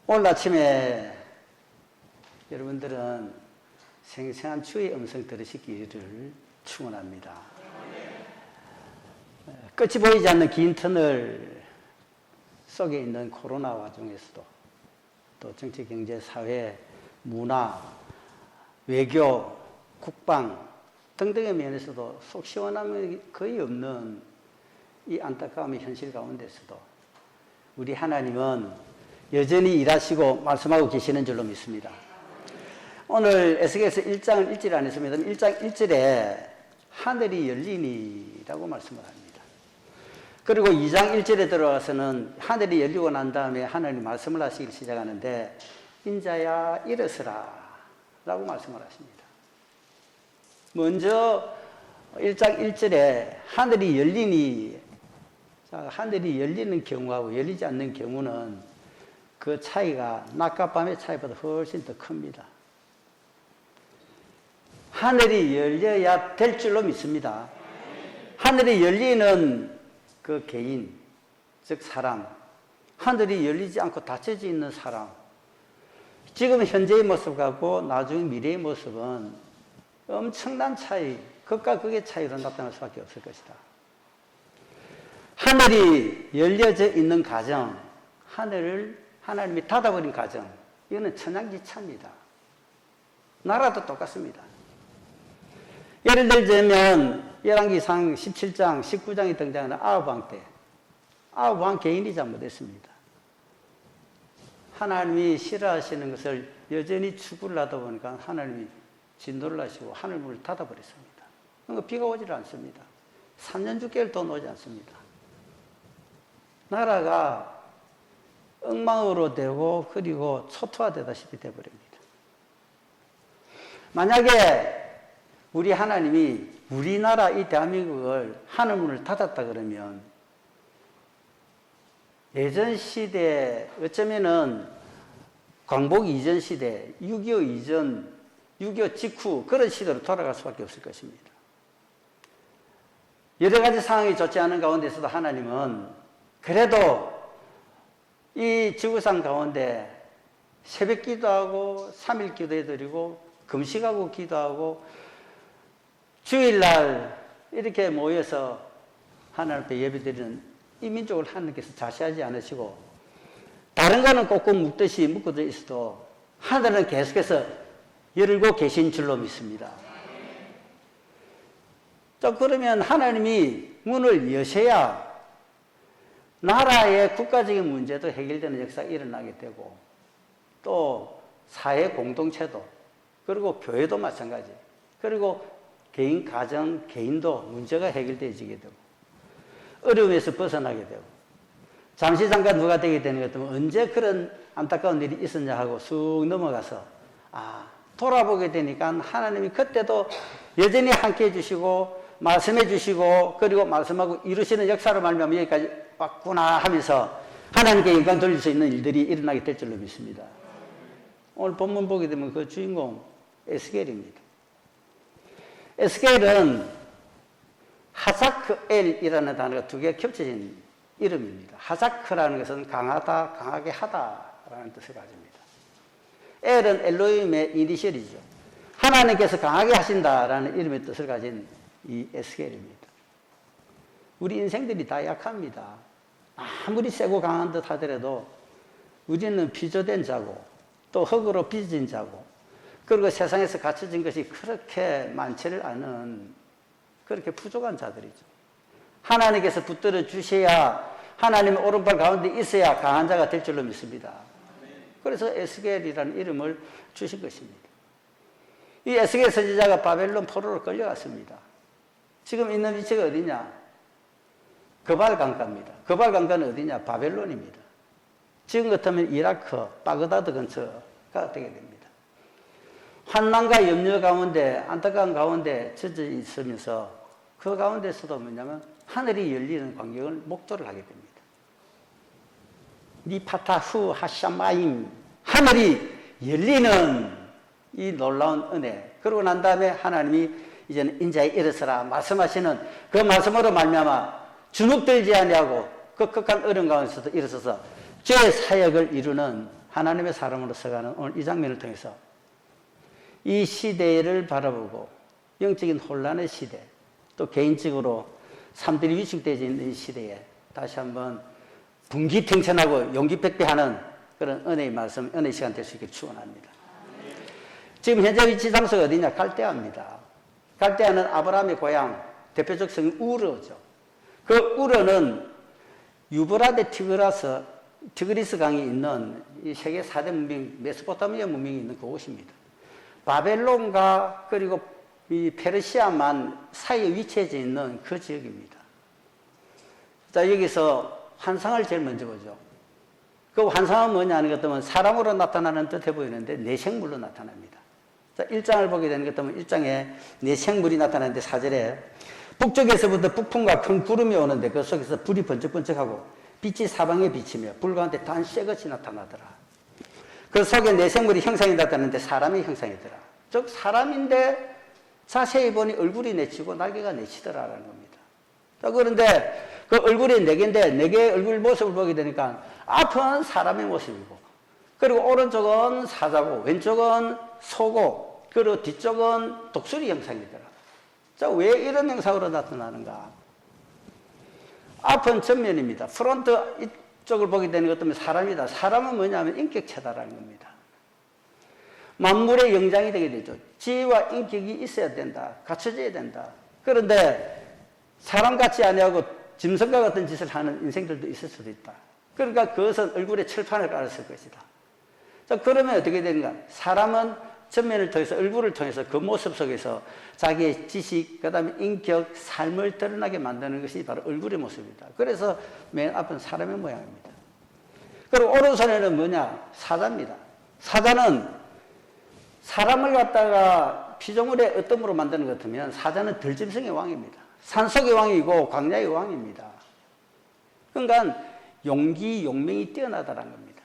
오늘 아침에 여러분들은 생생한 주의 음성 들으시기를 축원합니다. 끝이 보이지 않는 긴 터널 속에 있는 코로나 와중에서도 또 정치, 경제, 사회, 문화, 외교, 국방 등등의 면에서도 속 시원함이 거의 없는 이 안타까움의 현실 가운데서도 우리 하나님은 여전히 일하시고 말씀하고 계시는 줄로 믿습니다. 오늘 에스겔서 1장 1절 안에 있습니다. 1장 1절에 하늘이 열리니라고 말씀을 합니다. 그리고 2장 1절에 들어가서는 하늘이 열리고 난 다음에 하나님이 말씀을 하시기 시작하는데 인자야 일어서라 라고 말씀을 하십니다. 먼저 1장 1절에 하늘이 열리니, 자, 하늘이 열리는 경우하고 열리지 않는 경우는 그 차이가 낮과 밤의 차이보다 훨씬 더 큽니다. 하늘이 열려야 될 줄로 믿습니다. 하늘이 열리는 그 개인, 즉 사람, 하늘이 열리지 않고 닫혀져 있는 사람, 지금 현재의 모습하고 나중에 미래의 모습은 엄청난 차이, 극과 극의 차이로 나타날 수밖에 없을 것이다. 하늘이 열려져 있는 가정, 하늘을 하나님이 닫아버린 가정, 이거는 천양지차입니다. 나라도 똑같습니다. 예를 들자면 열왕기상 17장, 19장에 등장하는 아합왕 때 아합왕 개인이 잘못했습니다. 하나님이 싫어하시는 것을 여전히 추구를 하다 보니까 하나님이 진노를 하시고 하늘문을 닫아버렸습니다. 그러니까 비가 오질 않습니다. 3년 6개월 더 오지 않습니다. 나라가 엉망으로 되고 그리고 초토화되다시피 되어버립니다. 만약에 우리 하나님이 우리나라 이 대한민국을 하늘문을 닫았다 그러면 예전 시대, 어쩌면은 광복 이전 시대, 6.25 이전, 6.25 직후 그런 시대로 돌아갈 수밖에 없을 것입니다. 여러 가지 상황이 좋지 않은 가운데서도 하나님은 그래도 이 지구상 가운데 새벽 기도하고 3일 기도해드리고 금식하고 기도하고 주일날 이렇게 모여서 하나님 앞에 예배드리는 이 민족을 하나님께서 자시하지 않으시고 다른 거는 꼭꼭 묶듯이 묶어져 있어도 하늘은 계속해서 열고 계신 줄로 믿습니다. 또 그러면 하나님이 문을 여셔야 나라의 국가적인 문제도 해결되는 역사가 일어나게 되고 또 사회 공동체도 그리고 교회도 마찬가지 그리고 개인 가정, 개인도 문제가 해결되어지게 되고 어려움에서 벗어나게 되고 잠시 잠깐 누가 되게 되는 것 같으면 언제 그런 안타까운 일이 있었냐 하고 쑥 넘어가서 돌아보게 되니까 하나님이 그때도 여전히 함께해 주시고 말씀해 주시고 그리고 말씀하고 이루시는 역사로 말미암아 여기까지 왔구나 하면서 하나님께 영광 돌릴 수 있는 일들이 일어나게 될 줄로 믿습니다. 오늘 본문 보게 되면 그 주인공 에스겔입니다. 에스겔은 하자크엘이라는 단어가 두 개가 겹쳐진 이름입니다. 하자크라는 것은 강하다, 강하게 하다라는 뜻을 가집니다. 엘은 엘로힘의 이니셜이죠. 하나님께서 강하게 하신다라는 이름의 뜻을 가진 이 에스겔입니다. 우리 인생들이 다 약합니다. 아무리 세고 강한 듯 하더라도 우리는 피조된 자고 또 흙으로 빚은 자고 그리고 세상에서 갖춰진 것이 그렇게 많지를 않은 그렇게 부족한 자들이죠. 하나님께서 붙들어 주셔야 하나님의 오른발 가운데 있어야 강한 자가 될 줄로 믿습니다. 그래서 에스겔이라는 이름을 주신 것입니다. 이 에스겔 선지자가 바벨론 포로로 끌려갔습니다. 지금 있는 위치가 어디냐? 거발 강가입니다. 거발 강가는 어디냐? 바벨론입니다. 지금 같으면 이라크, 바그다드 근처가 되게 됩니다. 환난과 염려 가운데, 안타까운 가운데 젖어 있으면서 그 가운데서도 뭐냐면 하늘이 열리는 광경을 목도를 하게 됩니다. 니파타후 하샤마임, 하늘이 열리는 이 놀라운 은혜. 그러고 난 다음에 하나님이 이제는 인자에 일어서라 말씀하시는 그 말씀으로 말미암아 주눅들지 아니하고 그 극한 어려운 가운데서도 일어서서 죄의 사역을 이루는 하나님의 사람으로서 가는 오늘 이 장면을 통해서 이 시대를 바라보고 영적인 혼란의 시대, 또 개인적으로 삶들이 위축되어 있는 이 시대에 다시 한번 분기탱천하고 용기백배하는 그런 은혜의 말씀, 은혜의 시간 될 수 있게 축원합니다. 지금 현재 위치 장소가 어디냐? 갈대아입니다. 갈대아는 아브라함의 고향, 대표적 성이 우르죠. 그 우르는 유브라데 티그리스 강이 있는 이 세계 4대 문명, 메소포타미아 문명이 있는 그곳입니다. 바벨론과 그리고 이 페르시아만 사이에 위치해져 있는 그 지역입니다. 자, 여기서 환상을 제일 먼저 보죠. 그 환상은 뭐냐 하는 것 때문에 사람으로 나타나는 듯해 보이는데 내생물로 나타납니다. 자, 1장을 보게 되는 것 때문에 1장에 내생물이 나타나는데 4절에 북쪽에서부터 북풍과 큰 구름이 오는데 그 속에서 불이 번쩍번쩍하고 빛이 사방에 비치며 불 가운데 단 쇠것이 나타나더라. 그 속에 내생물이 형상이 나타나는데 사람의 형상이더라. 즉 사람인데 자세히 보니 얼굴이 내치고 날개가 내치더라라는 겁니다. 자, 그런데 그 얼굴이 4개인데 4개의 얼굴 모습을 보게 되니까 앞은 사람의 모습이고 그리고 오른쪽은 사자고 왼쪽은 소고 그리고 뒤쪽은 독수리 형상이더라. 자, 왜 이런 형상으로 나타나는가? 앞은 전면입니다. 프론트 이쪽을 보게 되는 것 때문에 사람이다. 사람은 뭐냐면 인격체다라는 겁니다. 만물의 영장이 되게 되죠. 지혜와 인격이 있어야 된다. 갖춰져야 된다. 그런데 사람 같지 아니하고 짐승과 같은 짓을 하는 인생들도 있을 수도 있다. 그러니까 그것은 얼굴에 철판을 깔았을 것이다. 자, 그러면 어떻게 되는가? 사람은 전면을 통해서 얼굴을 통해서 그 모습 속에서 자기의 지식, 그 다음에 인격, 삶을 드러나게 만드는 것이 바로 얼굴의 모습이다. 그래서 맨 앞은 사람의 모양입니다. 그리고 오른손에는 뭐냐? 사자입니다. 사자는 사람을 갖다가 피조물의 어떤 으로 만드는 것 같으면 사자는 들짐승의 왕입니다. 산속의 왕이고 광야의 왕입니다. 그러니까 용기, 용맹이 뛰어나다는 겁니다.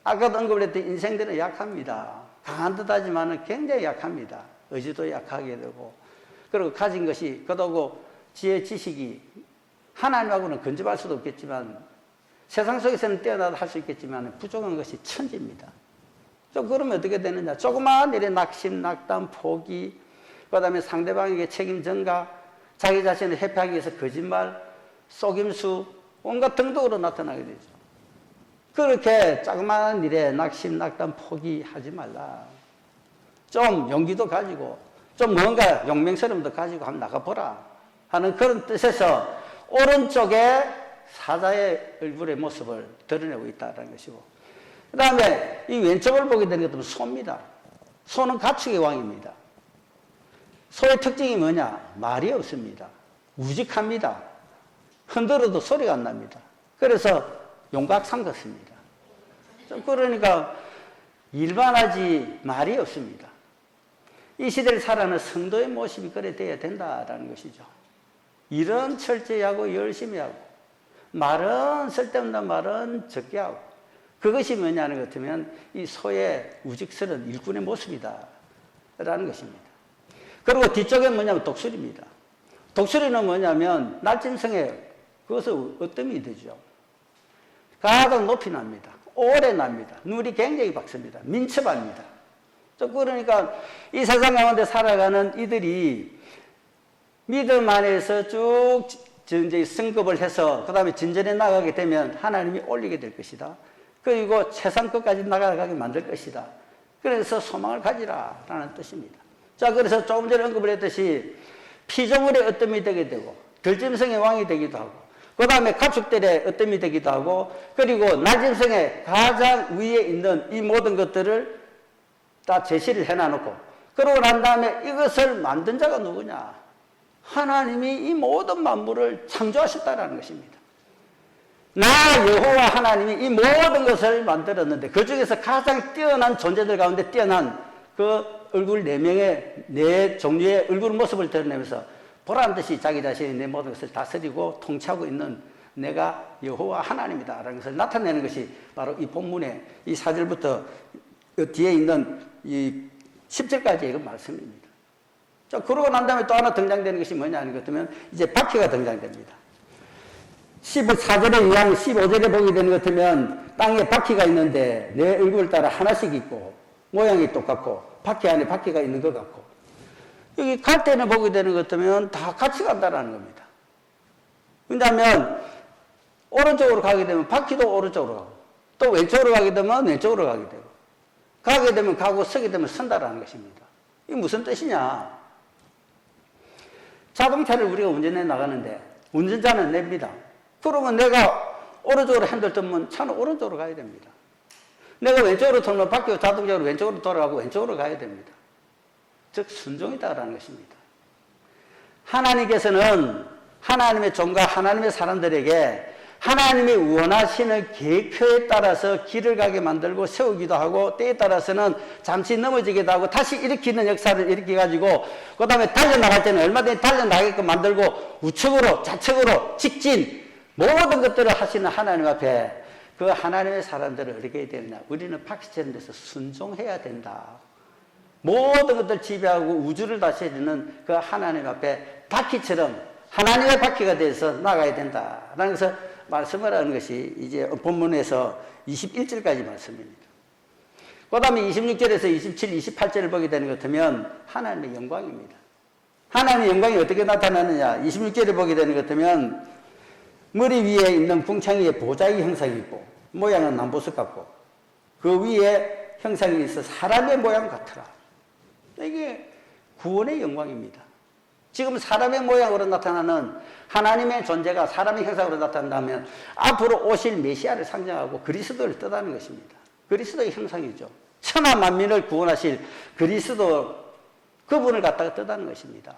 아까도 언급을 했던 인생들은 약합니다. 강한 듯 하지만 굉장히 약합니다. 의지도 약하게 되고 그리고 가진 것이 그러고 지혜, 지식이 하나님하고는 근접할 수도 없겠지만 세상 속에서는 뛰어나다 할 수 있겠지만 부족한 것이 천지입니다. 그러면 어떻게 되느냐? 조그마한 일에 낙심, 낙담, 포기, 그 다음에 상대방에게 책임 전가, 자기 자신을 회피하기 위해서 거짓말, 속임수, 온갖 등등으로 나타나게 되죠. 그렇게 조그마한 일에 낙심, 낙담, 포기하지 말라. 좀 용기도 가지고, 좀 뭔가 용맹스러움도 가지고 한번 나가보라 하는 그런 뜻에서 오른쪽에 사자의 얼굴의 모습을 드러내고 있다는 것이고, 그 다음에 이 왼쪽을 보게 되는 것도 소입니다. 소는 가축의 왕입니다. 소의 특징이 뭐냐? 말이 없습니다. 우직합니다. 흔들어도 소리가 안 납니다. 그래서 용각상 같습니다. 그러니까 일반하지 말이 없습니다. 이 시대를 살아가는 성도의 모습이 그래 돼야 된다라는 것이죠. 일은 철저히 하고 열심히 하고 말은 쓸데없는 말은 적게 하고 그것이 뭐냐는 것 같으면 이 소의 우직스러운 일꾼의 모습이다 라는 것입니다. 그리고 뒤쪽에 뭐냐면 독수리입니다. 독수리는 뭐냐면 날짐승에 그것은 어뜸이 되죠. 가장 높이 납니다. 오래 납니다. 눈이 굉장히 밝습니다. 민첩합니다. 그러니까 이 세상 가운데 살아가는 이들이 믿음 안에서 쭉 이제 승급을 해서 그 다음에 진전에 나가게 되면 하나님이 올리게 될 것이다. 그리고 최상 끝까지 나가게 만들 것이다. 그래서 소망을 가지라 라는 뜻입니다. 자, 그래서 조금 전에 언급을 했듯이 피조물의 어뜸이 되게 되고 들짐승의 왕이 되기도 하고 그 다음에 가축들의 어뜸이 되기도 하고 그리고 날짐승의 가장 위에 있는 이 모든 것들을 다 제시를 해놔놓고 그러고 난 다음에 이것을 만든 자가 누구냐? 하나님이 이 모든 만물을 창조하셨다는 것입니다. 나 여호와 하나님이 이 모든 것을 만들었는데 그 중에서 가장 뛰어난 존재들 가운데 뛰어난 그 얼굴 4명의 4종류의 얼굴 모습을 드러내면서 보란 듯이 자기 자신이 내 모든 것을 다스리고 통치하고 있는 내가 여호와 하나님이다 라는 것을 나타내는 것이 바로 이 본문의 이 4절부터 뒤에 있는 이 10절까지의 그 말씀입니다. 자, 그러고 난 다음에 또 하나 등장되는 것이 뭐냐 하는 것 같으면 이제 바퀴가 등장됩니다. 14절의 이양 15절에 보게 되는 것 같으면 땅에 바퀴가 있는데 내 얼굴 따라 하나씩 있고 모양이 똑같고 바퀴 안에 바퀴가 있는 것 같고 여기 갈 때는 보게 되는 것 같으면 다 같이 간다는 겁니다. 왜냐하면 오른쪽으로 가게 되면 바퀴도 오른쪽으로 가고 또 왼쪽으로 가게 되면 왼쪽으로 가게 되고 가게 되면 가고 서게 되면 선다라는 것입니다. 이게 무슨 뜻이냐? 자동차를 우리가 운전해 나가는데 운전자는 냅니다. 그러면 내가 오른쪽으로 핸들 들면 차는 오른쪽으로 가야 됩니다. 내가 왼쪽으로 돌면 바퀴가 자동적으로 왼쪽으로 돌아가고 왼쪽으로 가야 됩니다. 즉 순종이다라는 것입니다. 하나님께서는 하나님의 종과 하나님의 사람들에게 하나님이 원하시는 계획표에 따라서 길을 가게 만들고 세우기도 하고 때에 따라서는 잠시 넘어지기도 하고 다시 일으키는 역사를 일으켜가지고 그 다음에 달려나갈 때는 얼마든지 달려나가게끔 만들고 우측으로 좌측으로 직진 모든 것들을 하시는 하나님 앞에 그 하나님의 사람들을 어떻게 해야 되느냐? 우리는 바퀴처럼 돼서 순종해야 된다. 모든 것들 지배하고 우주를 다스리는 그 하나님 앞에 바퀴처럼 하나님의 바퀴가 돼서 나가야 된다라는 것을 말씀을 하는 것이 이제 본문에서 21절까지 말씀입니다. 그 다음에 26절에서 27, 28절을 보게 되는 것 같으면 하나님의 영광입니다. 하나님의 영광이 어떻게 나타나느냐? 26절을 보게 되는 것 같으면 머리 위에 있는 궁창이에 보자기 형상이 있고 모양은 남보석 같고 그 위에 형상이 있어 사람의 모양 같더라. 이게 구원의 영광입니다. 지금 사람의 모양으로 나타나는 하나님의 존재가 사람의 형상으로 나타난다면 앞으로 오실 메시아를 상징하고 그리스도를 뜻하는 것입니다. 그리스도의 형상이죠. 천하 만민을 구원하실 그리스도 그분을 갖다가 뜻하는 것입니다.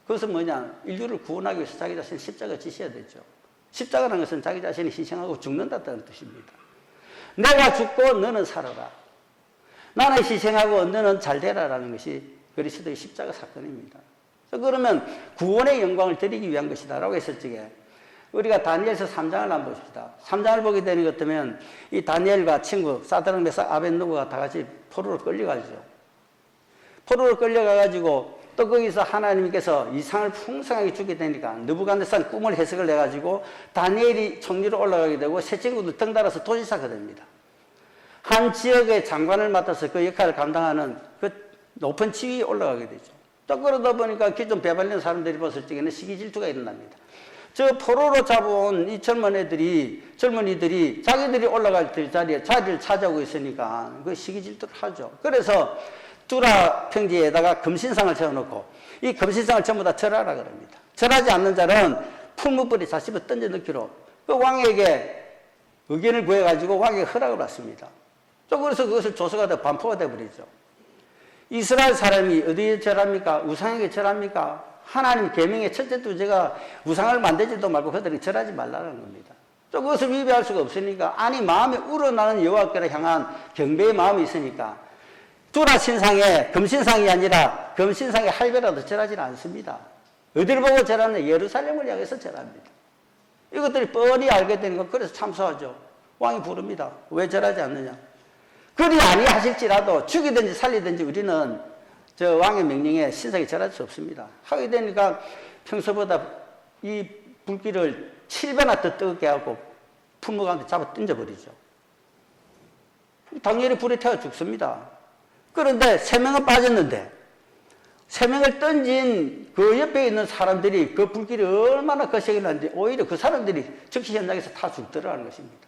그것은 뭐냐? 인류를 구원하기 위해서 자기 자신 십자가 지셔야 되죠. 십자가라는 것은 자기 자신이 희생하고 죽는다는 뜻입니다. 내가 죽고 너는 살아라. 나는 희생하고 너는 잘 되라라는 것이 그리스도의 십자가 사건입니다. 그러면 구원의 영광을 드리기 위한 것이다 라고 했을 적에 우리가 다니엘서 3장을 한번 봅시다. 3장을 보게 되는 것 같으면 이 다니엘과 친구 사드락 메삭 아벳느고가 다 같이 포로로 끌려가죠. 포로로 끌려가가지고 또 거기서 하나님께서 이상을 풍성하게 주게 되니까 느부갓네살 꿈을 해석을 해가지고 다니엘이 총리로 올라가게 되고 세 친구도 덩달아서 도지사가 됩니다. 한 지역의 장관을 맡아서 그 역할을 감당하는 그 높은 지위에 올라가게 되죠. 또 그러다 보니까 기존 배발린 사람들이 봤을 적에는 시기 질투가 일어납니다. 저 포로로 잡아온 이 젊은이들이 자기들이 올라갈 자리에 자리를 차지하고 있으니까 그 시기 질투를 하죠. 그래서 두라 평지에다가 금신상을 세워놓고 이 금신상을 전부 다 절하라 그럽니다. 절하지 않는 자는 풀무불에 자식을 던져 넣기로 그 왕에게 의견을 구해가지고 왕에게 허락을 받습니다. 또 그래서 그것을 조서가 되고 반포가 되어버리죠. 이스라엘 사람이 어디에 절합니까? 우상에게 절합니까? 하나님 계명의 첫째 둘째가 우상을 만들지도 말고 그들이 절하지 말라는 겁니다. 또 그것을 위배할 수가 없으니까 아니 마음에 우러나는 여호와께를 향한 경배의 마음이 있으니까 두라 신상에 금신상이 아니라 금신상에 할배라도 절하지는 않습니다. 어디를 보고 절하느냐? 예루살렘을 향해서 절합니다. 이것들이 뻔히 알게 되는 건 그래서 참소하죠. 왕이 부릅니다. 왜 절하지 않느냐? 그리 아니하실지라도 죽이든지 살리든지 우리는 저 왕의 명령에 신상에 절할 수 없습니다. 하게 되니까 평소보다 이 불길을 7배나 더 뜨겁게 하고 품목 가운데 잡아 던져버리죠. 당연히 불에 태워 죽습니다. 그런데 3명은 빠졌는데 3명을 던진 그 옆에 있는 사람들이 그 불길이 얼마나 거세게 났는지 오히려 그 사람들이 즉시 현장에서 타 죽더라는 것입니다.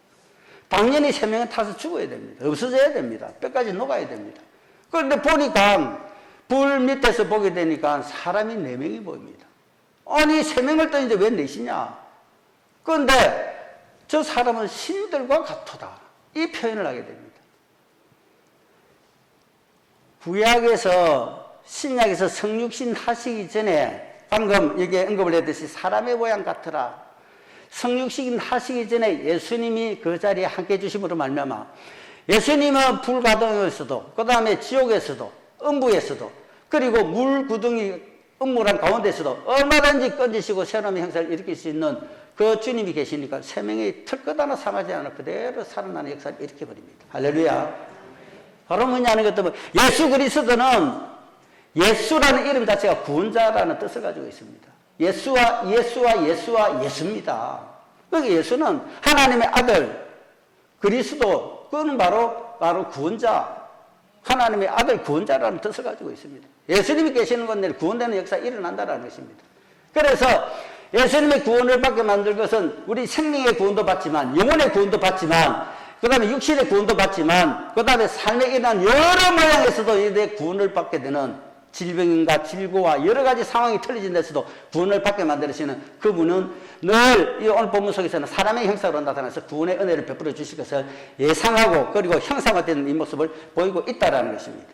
당연히 3명은 타서 죽어야 됩니다. 없어져야 됩니다. 뼈까지 녹아야 됩니다. 그런데 보니까 불 밑에서 보게 되니까 사람이 4명이 보입니다. 아니 3명을 던지는데 왜 4이냐? 그런데 저 사람은 신들과 같도다. 이 표현을 하게 됩니다. 구약에서 신약에서 성육신 하시기 전에 방금 여기에 언급을 했듯이 사람의 모양 같으라. 성육신 하시기 전에 예수님이 그 자리에 함께 해주심으로 말미암아 예수님은 불가동에서도 그 다음에 지옥에서도 음부에서도 그리고 물구덩이 음물한 가운데서도 얼마든지 건지시고 새로운 형사를 일으킬 수 있는 그 주님이 계시니까 3명이 털끝 하나 상하지 않아 그대로 살아나는 역사를 일으켜버립니다. 할렐루야. 바로 뭐냐는 것도 예수 그리스도는 예수라는 이름 자체가 구원자라는 뜻을 가지고 있습니다. 예수와 예수입니다. 그러니까 예수는 하나님의 아들, 그리스도, 그는 바로 구원자, 하나님의 아들 구원자라는 뜻을 가지고 있습니다. 예수님이 계시는 곳에 구원되는 역사가 일어난다는 것입니다. 그래서 예수님의 구원을 받게 만들 것은 우리 생명의 구원도 받지만, 영혼의 구원도 받지만, 그 다음에 육신의 구원도 받지만, 그 다음에 삶에 일어난 여러 모양에서도 이들의 구원을 받게 되는 질병인가 질고와 여러 가지 상황이 틀어진 데서도 구원을 받게 만들어주시는 그분은 늘 이 오늘 본문 속에서는 사람의 형상으로 나타나서 구원의 은혜를 베풀어 주실 것을 예상하고 그리고 형상화되는 이 모습을 보이고 있다는 것입니다.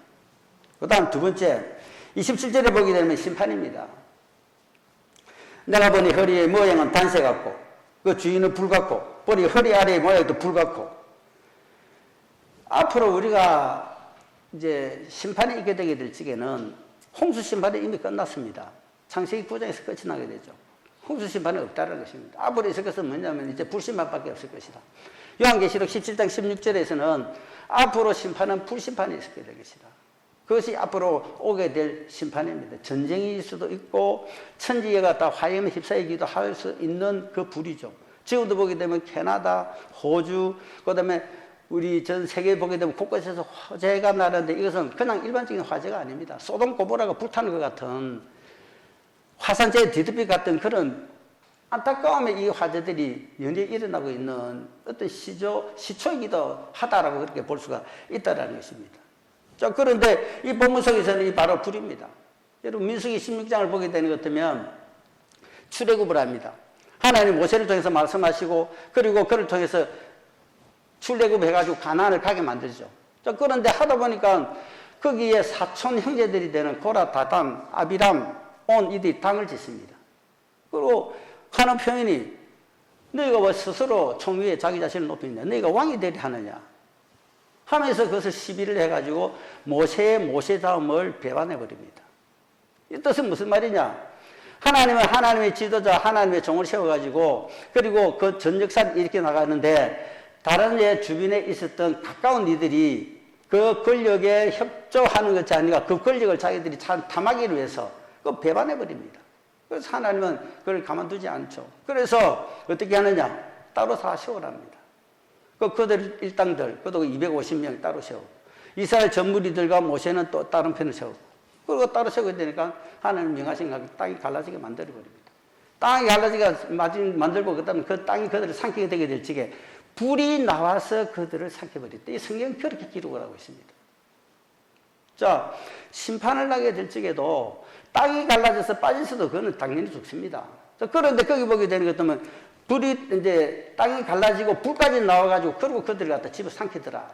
그 다음 두 번째, 27절에 보게 되면 심판입니다. 내가 보니 허리의 모양은 단새 같고 그 주인은 불 같고 보니 허리 아래의 모양도 불 같고. 앞으로 우리가 이제 심판이 있게 되게 될 적에는 홍수 심판이 이미 끝났습니다. 창세기 9장에서 끝이 나게 되죠. 홍수 심판이 없다는 것입니다. 앞으로 있을 것은 뭐냐면 이제 불심판밖에 없을 것이다. 요한계시록 17장 16절에서는 앞으로 심판은 불심판이 있게 될 것이다. 그것이 앞으로 오게 될 심판입니다. 전쟁일 수도 있고 천지가 다 화염에 휩싸이기도 할 수 있는 그 불이죠. 지금도 보게 되면 캐나다, 호주, 그 다음에 우리 전 세계에 보게 되면 곳곳에서 화재가 나는데 이것은 그냥 일반적인 화재가 아닙니다. 소돔 고모라가 불타는 것 같은 화산재의 뒤덮이 같은 그런 안타까움에 이 화재들이 연이어 일어나고 있는 어떤 시초이기도 하다라고 그렇게 볼 수가 있다는 것입니다. 자, 그런데 이 본문 속에서는 이 바로 불입니다. 여러분 민수기 16장을 보게 되는 것 같으면 출애굽을 합니다. 하나님 모세를 통해서 말씀하시고 그리고 그를 통해서 출애굽해가지고 가나안을 가게 만들죠. 자, 그런데 하다 보니까 거기에 사촌 형제들이 되는 고라, 다단, 아비람, 온 이들이 당을 짓습니다. 그리고 하는 표현이 너희가 왜 스스로 총 위에 자기 자신을 높이냐, 너희가 왕이 되리 하느냐 하면서 그것을 시비를 해가지고 모세의 모세다움을 배반해버립니다. 이 뜻은 무슨 말이냐? 하나님은 하나님의 지도자, 하나님의 종을 세워가지고 그리고 그 전 역사를 이렇게 나가는데 다른 주변에 있었던 가까운 이들이 그 권력에 협조하는 것이 아니라 그 권력을 자기들이 탐하기 위해서 그 배반해버립니다. 그래서 하나님은 그걸 가만두지 않죠. 그래서 어떻게 하느냐? 따로 다 세우랍니다. 그들 일당들, 그도 250명 따로 세우고 이스라엘 전무리들과 모세는 또 다른 편을 세우고 그리고 따로 세우게 되니까 하나님 명하신 것 땅이 갈라지게 만들어버립니다. 땅이 갈라지게 만들고 그다음에 그 땅이 그들을 삼키게 되게 될 적에 불이 나와서 그들을 삼켜버렸다. 이 성경은 그렇게 기록을 하고 있습니다. 자, 심판을 하게 될 적에도 땅이 갈라져서 빠져서도 그거는 당연히 죽습니다. 자, 그런데 거기 보게 되는 것 같으면 불이 이제 땅이 갈라지고 불까지 나와가지고 그리고 그들을 갖다 집어 삼키더라.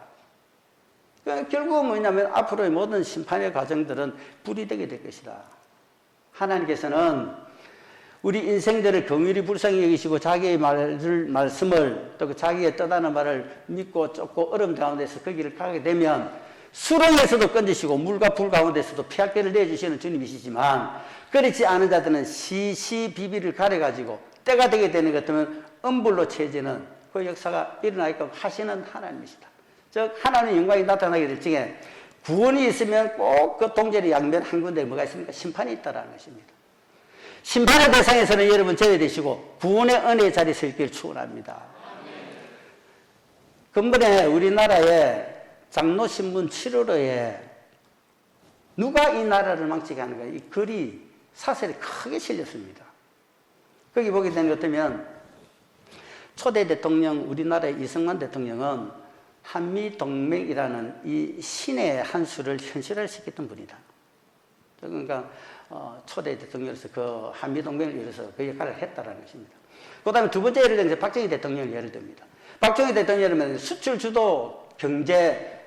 그러니까 결국은 뭐냐면 앞으로의 모든 심판의 과정들은 불이 되게 될 것이다. 하나님께서는 우리 인생들을 긍휼히 불쌍히 여기시고 자기의 말씀을 또 자기의 뜻하는 말을 믿고 쫓고 어려움 가운데서 그 길을 가게 되면 수렁에서도 건지시고 물과 불 가운데서도 피할 길을 내주시는 주님이시지만 그렇지 않은 자들은 시시비비를 가려가지고 때가 되게 되는 것 같으면 엄불로 채지는 그 역사가 일어나게끔 하시는 하나님이시다. 즉 하나님의 영광이 나타나게 될 적에 구원이 있으면 꼭 그 동절의 양면 한 군데에 뭐가 있습니까? 심판이 있다는 것입니다. 심판의 대상에서는 여러분 제외되시고 구원의 은혜의 자리에 서 있기를 축원합니다. 근본에 우리나라의 장로신문 7월호에 누가 이 나라를 망치게 하는가 이 글이 사설이 크게 실렸습니다. 거기 보게 되는 것 같으면 초대 대통령 우리나라의 이승만 대통령은 한미동맹이라는 이 신의 한 수를 현실화시켰던 분이다. 그러니까 초대 대통령으로서 그 한미동맹을 위해서 그 역할을 했다는 것입니다. 그 다음에 두 번째 예를 들면 박정희 대통령을 예를 듭니다. 박정희 대통령은 수출 주도 경제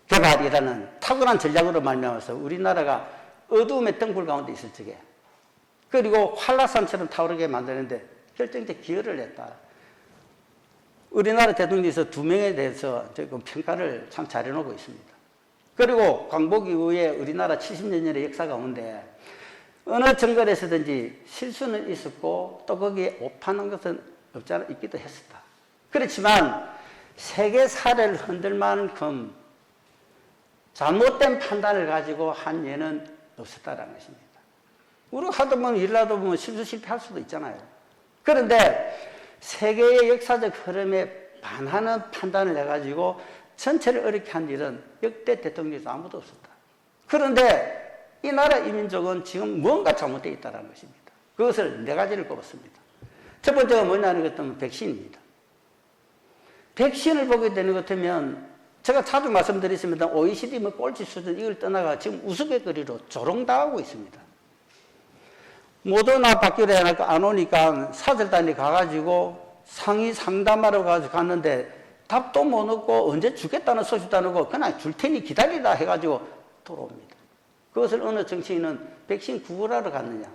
개발이라는 탁월한 전략으로 말미암아서 우리나라가 어두움의 등불 가운데 있을 적에 그리고 한라산처럼 타오르게 만드는데 결정적 기여를 했다. 우리나라 대통령에서 2명에 대해서 지금 평가를 참 잘해놓고 있습니다. 그리고 광복 이후에 우리나라 70년의 역사 가운데 어느 정글에서든지 실수는 있었고 또 거기에 오판한 것은 없지 않아 있기도 했었다. 그렇지만 세계 사례를 흔들 만큼 잘못된 판단을 가지고 한 예는 없었다는 것입니다. 우리가 하다 보면 일을 하다 보면 실수 실패할 수도 있잖아요. 그런데 세계의 역사적 흐름에 반하는 판단을 해가지고 전체를 어렵게 한 일은 역대 대통령에서 아무도 없었다. 그런데 이 나라 이 민족은 지금 뭔가 잘못되어 있다는 것입니다. 그것을 네 가지를 꼽았습니다. 첫 번째가 뭐냐는 것은 백신입니다. 백신을 보게 되는 것 같으면 제가 자주 말씀드렸습니다. OECD 뭐 꼴찌 수준 이걸 떠나가 지금 우스갯거리로 조롱당하고 있습니다. 모더나 받기로 해놓고 안 오니까 사절단이 가가지고 상의 상담하러 갔는데 답도 못 얻고 언제 주겠다는 소식도 안 오고 그냥 줄 테니 기다리라 해가지고 돌아옵니다. 그것을 어느 정치인은 백신 구걸하러 갔느냐,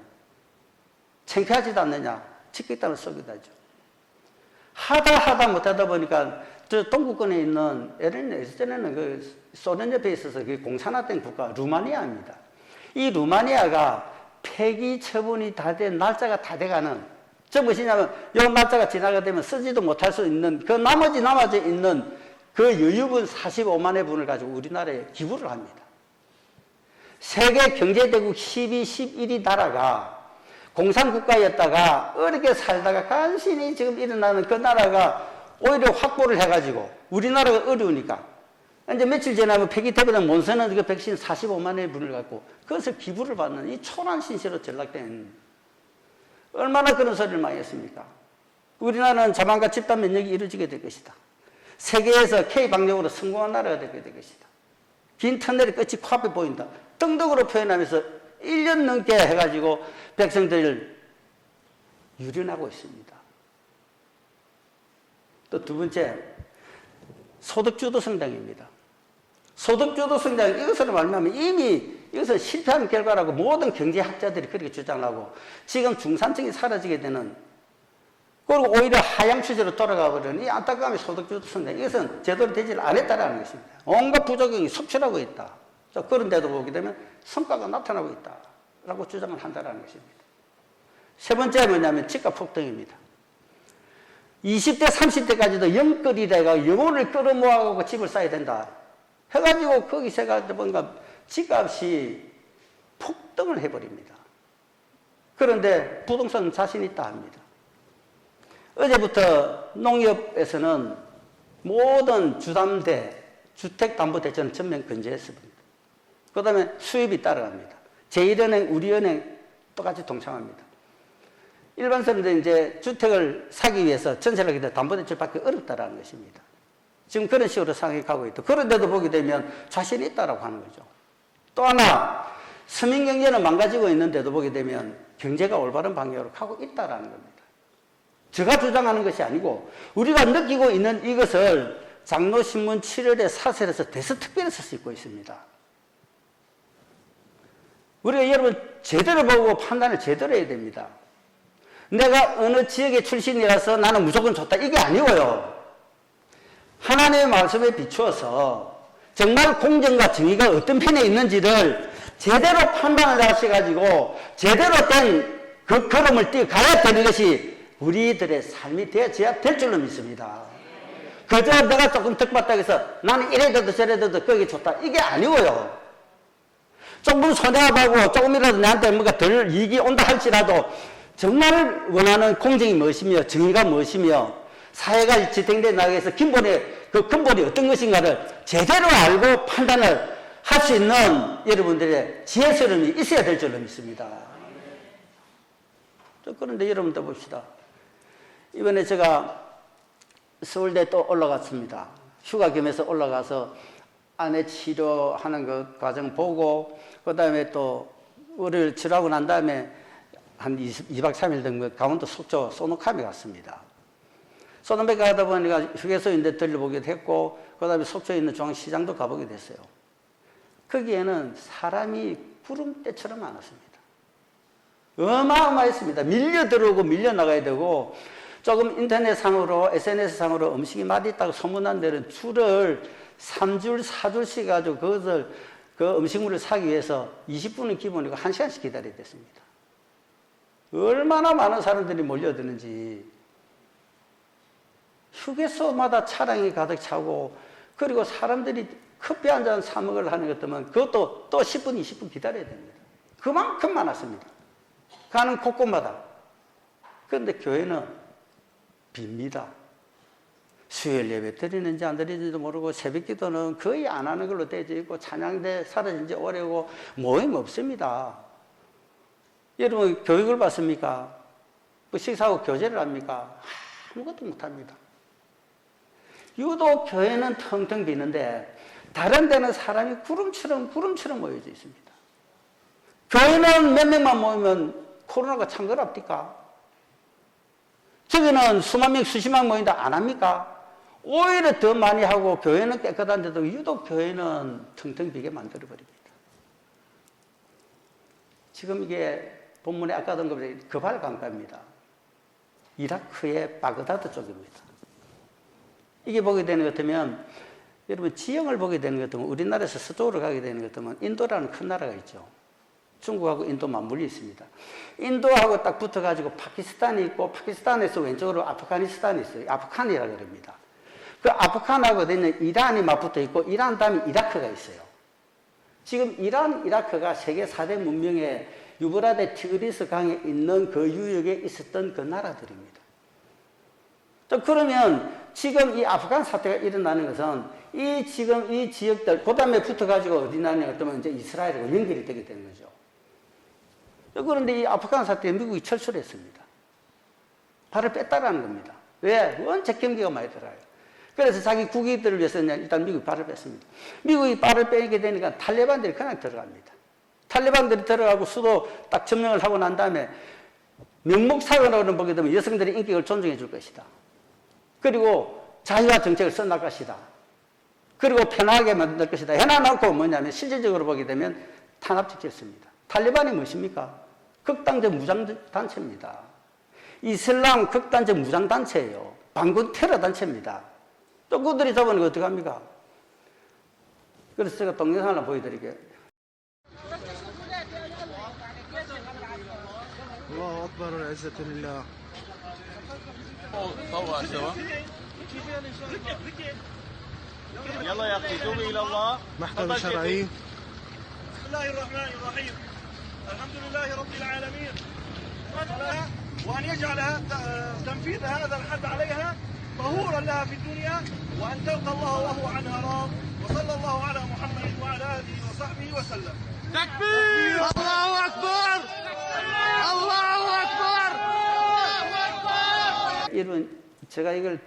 창피하지도 않느냐, 치겠다는 소리도 하죠. 하다 못하다 보니까 저 동구권에 있는 예전에는 그 소련 옆에 있어서 그 공산화된 국가 루마니아입니다. 이 루마니아가 폐기 처분이 다 된 날짜가 다 돼가는 저 무엇이냐면 이 날짜가 지나가 되면 쓰지도 못할 수 있는 그 나머지 남아져 있는 그 여유분 45만의 분을 가지고 우리나라에 기부를 합니다. 세계 경제대국 12, 11위 나라가 공산국가였다가 어렵게 살다가 간신히 지금 일어나는 그 나라가 오히려 확보를 해가지고 우리나라가 어려우니까 이제 며칠 지나면 폐기태보다 못 쓰는 그 백신 45만의 분을 갖고 그것을 기부를 받는 이 초란 신세로 전락된 얼마나 그런 소리를 많이 했습니까? 우리나라는 자만과 집단 면역이 이루어지게 될 것이다. 세계에서 K방역으로 성공한 나라가 되게 될 것이다. 긴 터널의 끝이 코앞에 보인다. 등등으로 표현하면서 1년 넘게 해가지고 백성들을 유린하고 있습니다. 또 두 번째, 소득주도 성장입니다. 소득주도 성장, 이것으로 말하면 이미 이것은 실패한 결과라고 모든 경제학자들이 그렇게 주장하고 지금 중산층이 사라지게 되는 그리고 오히려 하향 추세로 돌아가 버리는 이 안타까움의 소득주도 성장, 이것은 제대로 되지 않았다는 것입니다. 온갖 부작용이 속출하고 있다. 그런데도 보게 되면 성과가 나타나고 있다라고 주장을 한다는 것입니다. 세 번째가 뭐냐면 집값 폭등입니다. 20대, 30대까지도 영끌이래가 영혼을 끌어모아가고 집을 사야 된다. 해가지고 거기서 해가지고 뭔가 집값이 폭등을 해버립니다. 그런데 부동산 자신 있다 합니다. 어제부터 농협에서는 모든 주담대, 주택담보대출은 전면 금지했습니다. 그 다음에 수입이 따라갑니다. 제1은행, 우리은행 똑같이 동참합니다. 일반 사람들은 이제 주택을 사기 위해서 전세를 하게 되면 담보대출 받기 어렵다는 것입니다. 지금 그런 식으로 상황이 가고 있다. 그런데도 보게 되면 자신이 있다라고 하는 거죠. 또 하나, 서민경제는 망가지고 있는데도 보게 되면 경제가 올바른 방향으로 가고 있다라는 겁니다. 제가 주장하는 것이 아니고 우리가 느끼고 있는 이것을 장로신문 7월에 사설에서 대서특별에서 쓰고 있습니다. 우리가 여러분 제대로 보고 판단을 제대로 해야 됩니다. 내가 어느 지역의 출신이라서 나는 무조건 좋다. 이게 아니고요. 하나님의 말씀에 비추어서 정말 공정과 정의가 어떤 편에 있는지를 제대로 판단을 하셔가지고 제대로 된 그 걸음을 뛰어가야 되는 것이 우리들의 삶이 되어져야 될 줄로 믿습니다. 그저 내가 조금 득받다고 해서 나는 이래도 저래도 거기 좋다. 이게 아니고요. 조금 손해가 가고 조금이라도 내한테 뭔가 덜 이익이 온다 할지라도 정말 원하는 공정이 무엇이며 정의가 무엇이며 사회가 지탱되어 나가기 위해서 그 근본이 어떤 것인가를 제대로 알고 판단을 할 수 있는 여러분들의 지혜스러움이 있어야 될 줄로 믿습니다. 그런데 여러분들 봅시다. 이번에 제가 서울대 또 올라갔습니다. 휴가 겸해서 올라가서 아내 치료하는 그 과정 보고 그 다음에 또 월요일 치료하고 난 다음에 한 2박 3일 된 강원도 속초 소노카미 갔습니다. 소노카미 가다 보니까 휴게소인데 들려보기도 했고 그 다음에 속초에 있는 중앙시장도 가보게 됐어요. 거기에는 사람이 구름대처럼 많았습니다. 어마어마했습니다. 밀려 들어오고 밀려 나가야 되고 조금 인터넷상으로 SNS상으로 음식이 맛있다고 소문난 데는 줄을 3줄, 4줄씩 가지고 그것을 그 음식물을 사기 위해서 20분은 기본이고 1시간씩 기다려야 됐습니다. 얼마나 많은 사람들이 몰려드는지 휴게소마다 차량이 가득 차고 그리고 사람들이 커피 한 잔 사 먹으려 하는 것 때문에 그것도 또 10분, 20분 기다려야 됩니다. 그만큼 많았습니다. 가는 곳곳마다. 그런데 교회는 빕니다. 수요일 예배 드리는지 안 드리는지도 모르고 새벽 기도는 거의 안 하는 걸로 되어 있고 찬양대 사라진 지 오래고 모임 없습니다. 여러분 교육을 받습니까? 뭐 식사하고 교제를 합니까? 아무것도 못합니다. 유독 교회는 텅텅 비는데 다른 데는 사람이 구름처럼 모여져 있습니다. 교회는 몇 명만 모이면 코로나가 창궐합니까? 저기는 수만 명, 수십만 모인다 안 합니까? 오히려 더 많이 하고 교회는 깨끗한데도 유독 교회는 텅텅 비게 만들어버립니다. 지금 이게 본문에 아까 던 것보다 그발 강가입니다. 이라크의 바그다드 쪽입니다. 이게 보게 되는 것 같으면 여러분 지형을 보게 되는 것 같으면 우리나라에서 서쪽으로 가게 되는 것 같으면 인도라는 큰 나라가 있죠. 중국하고 인도 맞물려 있습니다. 인도하고 딱 붙어가지고 파키스탄이 있고 파키스탄에서 왼쪽으로 아프가니스탄이 있어요. 아프간이라고 그럽니다. 그 아프간하고 있는 이란이 맞붙어 있고 이란 다음에 이라크가 있어요. 지금 이란, 이라크가 세계 4대 문명의 유브라데 티그리스 강에 있는 그 유역에 있었던 그 나라들입니다. 또 그러면 지금 이 아프간 사태가 일어나는 것은 지금 이 지역들, 그 다음에 붙어가지고 어디 나냐 그러면 이제 이스라엘하고 연결이 되게 되는 거죠. 그런데 이 아프간 사태에 미국이 철수를 했습니다. 발을 뺐다라는 겁니다. 왜? 원체 경기가 많이 들어요. 그래서 자기 국익들을 위해서 일단 미국이 발을 뺐습니다. 미국이 발을 빼게 되니까 탈레반들이 그냥 들어갑니다. 탈레반들이 들어가고 수도 딱 점령을 하고 난 다음에 명목상으로는 보게 되면 여성들의 인격을 존중해 줄 것이다. 그리고 자유화 정책을 써나갈 것이다. 그리고 편하게 만들 것이다. 해놔놓고 뭐냐면 실질적으로 보게 되면 탄압시켰습니다. 탈레반이 무엇입니까? 극단적 무장단체입니다. 이슬람 극단적 무장단체예요. 반군 테러 단체입니다. 또 그들이 잡아내고 어떡합니까? 그래서 제가 동영상 하나 보여드릴게요. الله أكبر العزة لله. طوع سوا يلا يا اخي توبي الى الله. محكمة شرعية. بسم الله الرحمن الرحيم. الحمد لله رب العالمين وأن يجعل تنفيذ هذا الحد عليها طهورا لها في الدنيا وأن تلقى الله وهو عنها راض وصلى الله على محمد وعلى آله وصحبه وسلم. تكبير. الله أكبر. الله أكبر. 여러분, 제가 이걸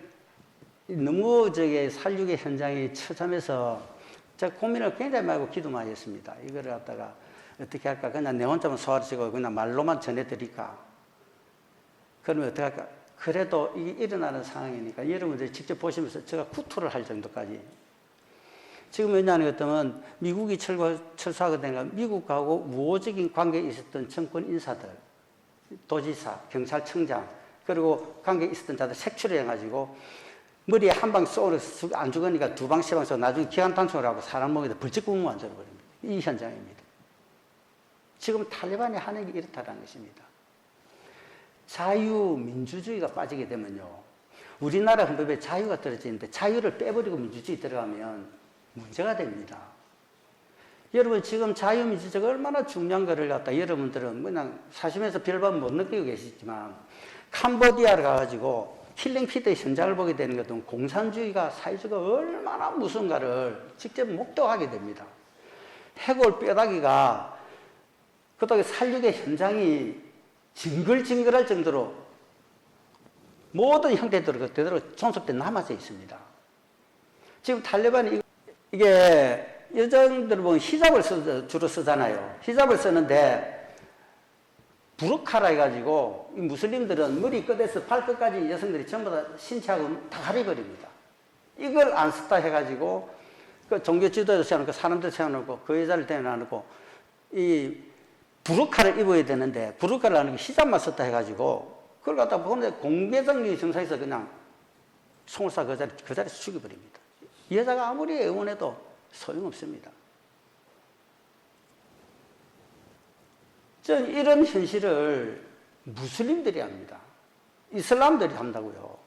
너무 살육의 현장에 처참해서 제가 고민을 굉장히 많이 하고 기도 많이 했습니다. 이거를 갖다가 어떻게 할까? 그냥 내 혼자만 소화시키고 그냥 말로만 전해드릴까? 그러면 어떻게 할까? 그래도 이게 일어나는 상황이니까 여러분들이 직접 보시면서 제가 구토를 할 정도까지. 지금 왜냐하는 것 같으면 미국이 철수하게 되니까 미국하고 우호적인 관계에 있었던 정권 인사들, 도지사, 경찰청장, 그리고 관계에 있었던 자들 색출을 해가지고 머리에 한 방 쏘고 안 죽으니까 두 방, 세 방 쏘고 나중에 기관 단총을 하고 사람 목에다 벌집 구멍 만들어버립니다. 이 현장입니다. 지금 탈레반이 하는 게 이렇다는 것입니다. 자유민주주의가 빠지게 되면요. 우리나라 헌법에 자유가 떨어지는데 자유를 빼버리고 민주주의 들어가면 문제가 됩니다. 여러분 지금 자유민주주의가 얼마나 중요한 것을 갖다 여러분들은 그냥 사시면서 별반 못 느끼고 계시지만 캄보디아를 가가지고 킬링피드의 현장을 보게 되는 것은 공산주의가 사회주의가 얼마나 무서운가를 직접 목도하게 됩니다. 해골 뼈다귀가 그다음에 살육의 현장이 징글징글할 정도로 모든 형태대로 그대로 존속돼 남아져 있습니다. 지금 탈레반이 이게 여성들 보면 히잡을 주로 쓰잖아요. 히잡을 쓰는데 부르카라 해가지고 이 무슬림들은 머리 끝에서 발끝까지 여성들이 전부 다 신체하고 다 가려버립니다. 이걸 안 썼다 해가지고 그 종교 지도자도 세워놓고 사람들 세워놓고 그 여자를 데려놔놓고 이 부르카를 입어야 되는데 부르카를 안 하고 히잡만 썼다 해가지고 그걸 갖다 보는데 공개적인 정상에서 그냥 총을 쏴 그 자리에서 죽여버립니다. 이 여자가 아무리 애원해도 소용없습니다. 전 이런 현실을 무슬림들이 합니다. 이슬람들이 한다고요.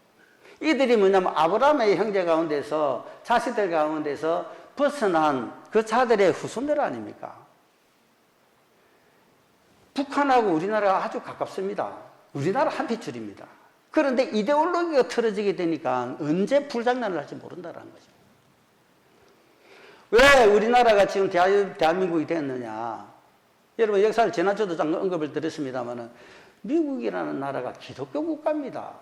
이들이 뭐냐면 아브라함의 형제 가운데서 자식들 가운데서 벗어난 그 자들의 후손들 아닙니까? 북한하고 우리나라가 아주 가깝습니다. 우리나라 한 핏줄입니다. 그런데 이데올로기가 틀어지게 되니까 언제 불장난을 할지 모른다는 거죠. 왜 우리나라가 지금 대한민국이 됐느냐. 여러분 역사를 지난주도 잠깐 언급을 드렸습니다만 미국이라는 나라가 기독교 국가입니다.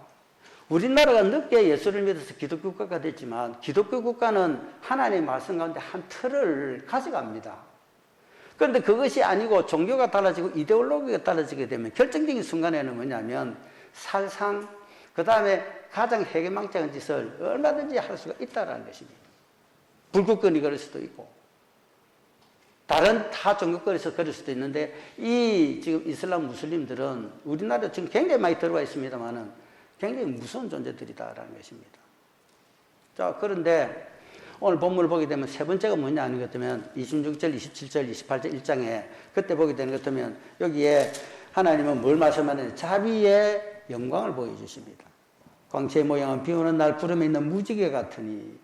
우리나라가 늦게 예수를 믿어서 기독교 국가가 됐지만 기독교 국가는 하나님의 말씀 가운데 한 틀을 가져갑니다. 그런데 그것이 아니고 종교가 달라지고 이데올로기가 달라지게 되면 결정적인 순간에는 뭐냐면 살상, 그 다음에 가장 해괴망측한 짓을 얼마든지 할 수가 있다는 것입니다. 불국권이 그럴 수도 있고 다른 타 종교권에서 그럴 수도 있는데 이 지금 이슬람 무슬림들은 우리나라에 지금 굉장히 많이 들어와 있습니다만은 굉장히 무서운 존재들이다라는 것입니다. 자, 그런데 오늘 본문을 보게 되면 세 번째가 뭐냐 하는 것 같으면 26절, 27절, 28절 1장에 그때 보게 되는 것 같으면 여기에 하나님은 뭘 말씀하느냐. 자비의 영광을 보여주십니다. 광채의 모양은 비 오는 날 구름에 있는 무지개 같으니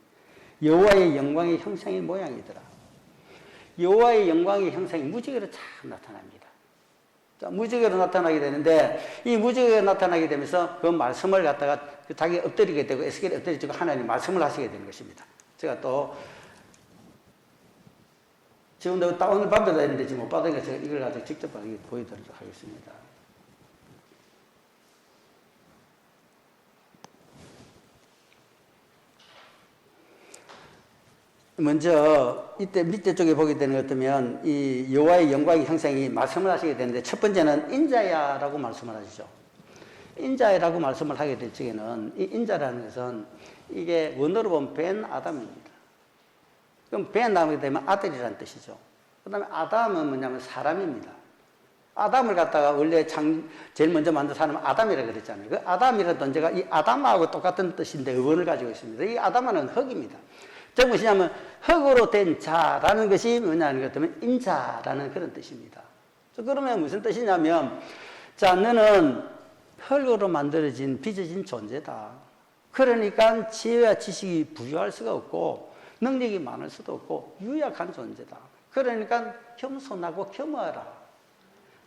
여호와의 영광의 형상의 모양이더라. 여호와의 영광의 형상이 무지개로 참 나타납니다. 자, 무지개로 나타나게 되는데 이 무지개가 나타나게 되면서 그 말씀을 갖다가 자기가 엎드리게 되고 에스겔이 엎드리고 하나님 말씀을 하시게 되는 것입니다. 제가 또 지금도 오늘 밤에도 했는데 지금 못 받으니까 제가 이걸 가지고 직접 보여드리도록 하겠습니다. 먼저 이때 밑에 쪽에 보게 되는 것 같으면 이 여호와의 영광의 형상이 말씀을 하시게 되는데 첫 번째는 인자야라고 말씀을 하시죠. 인자야라고 말씀을 하게 될 적에는 이 인자라는 것은 이게 원어로 보면 벤 아담입니다. 그럼 벤 아담이 되면 아들이라는 뜻이죠. 그 다음에 아담은 뭐냐면 사람입니다. 아담을 갖다가 원래 제일 먼저 만든 사람은 아담이라고 그랬잖아요. 그 아담이라는 존재가 이 아담하고 똑같은 뜻인데 의원을 가지고 있습니다. 이 아담은 흙입니다. 즉 무엇이냐면 흙으로 된 자라는 것이 뭐냐는 것 같으면 인자라는 그런 뜻입니다. 그러면 무슨 뜻이냐면 자 너는 흙으로 만들어진 빚어진 존재다. 그러니까 지혜와 지식이 부유할 수가 없고 능력이 많을 수도 없고 유약한 존재다. 그러니까 겸손하고 겸허하라.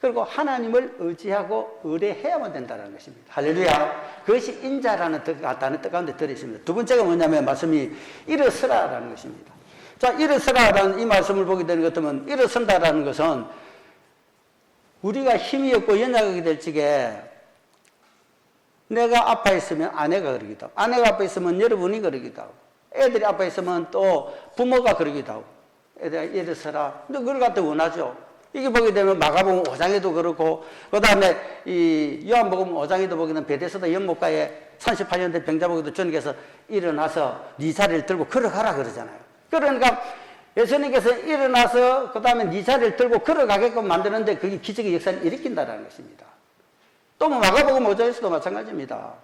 그리고 하나님을 의지하고 의뢰해야만 된다는 것입니다. 할렐루야. 그것이 인자라는 뜻 가운데 들어있습니다. 두 번째가 뭐냐면 말씀이 일어서라라는 것입니다. 자, 일어서라라는 이 말씀을 보게 되는 것 같으면 일어선다라는 것은 우리가 힘이 없고 연약하게 될 적에 내가 아파 있으면 아내가 그러기도 하고 아내가 아파 있으면 여러분이 그러기도 하고 애들이 아파 있으면 또 부모가 그러기도 하고 애들아 일어서라. 근데 그걸 갖다 원하죠. 이게 보게 되면 마가복음 5장에도 그렇고 그 다음에 이 요한복음 5장에도 보기는 베데스다 연못가에 38년 된 병자 보기도 주님께서 일어나서 네 자리를 들고 걸어가라 그러잖아요. 그러니까 예수님께서 일어나서 그 다음에 네 자리를 들고 걸어가게끔 만드는데 그게 기적의 역사를 일으킨다는 것입니다. 또 뭐 마가복음 5장에서도 마찬가지입니다.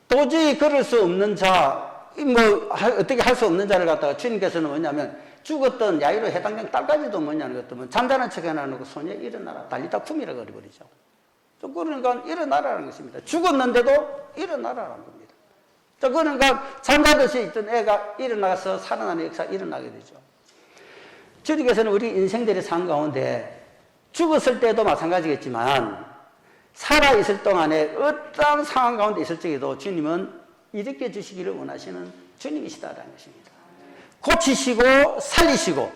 도저히 걸을 수 없는 자, 뭐 어떻게 할 수 없는 자를 갖다가 주님께서는 뭐냐면 죽었던 야이로 해당된 딸까지도 뭐냐는 것 같으면 잠자는 척 해놔놓고 소녀 일어나라 달리다 쿰이라고 그래버리죠. 그러니까 일어나라는 것입니다. 죽었는데도 일어나라는 겁니다. 그러니까 잠자듯이 있던 애가 일어나서 살아나는 역사가 일어나게 되죠. 주님께서는 우리 인생들의 삶 가운데 죽었을 때도 마찬가지겠지만 살아있을 동안에 어떠한 상황 가운데 있을 적에도 주님은 일으켜 주시기를 원하시는 주님이시다라는 것입니다. 고치시고 살리시고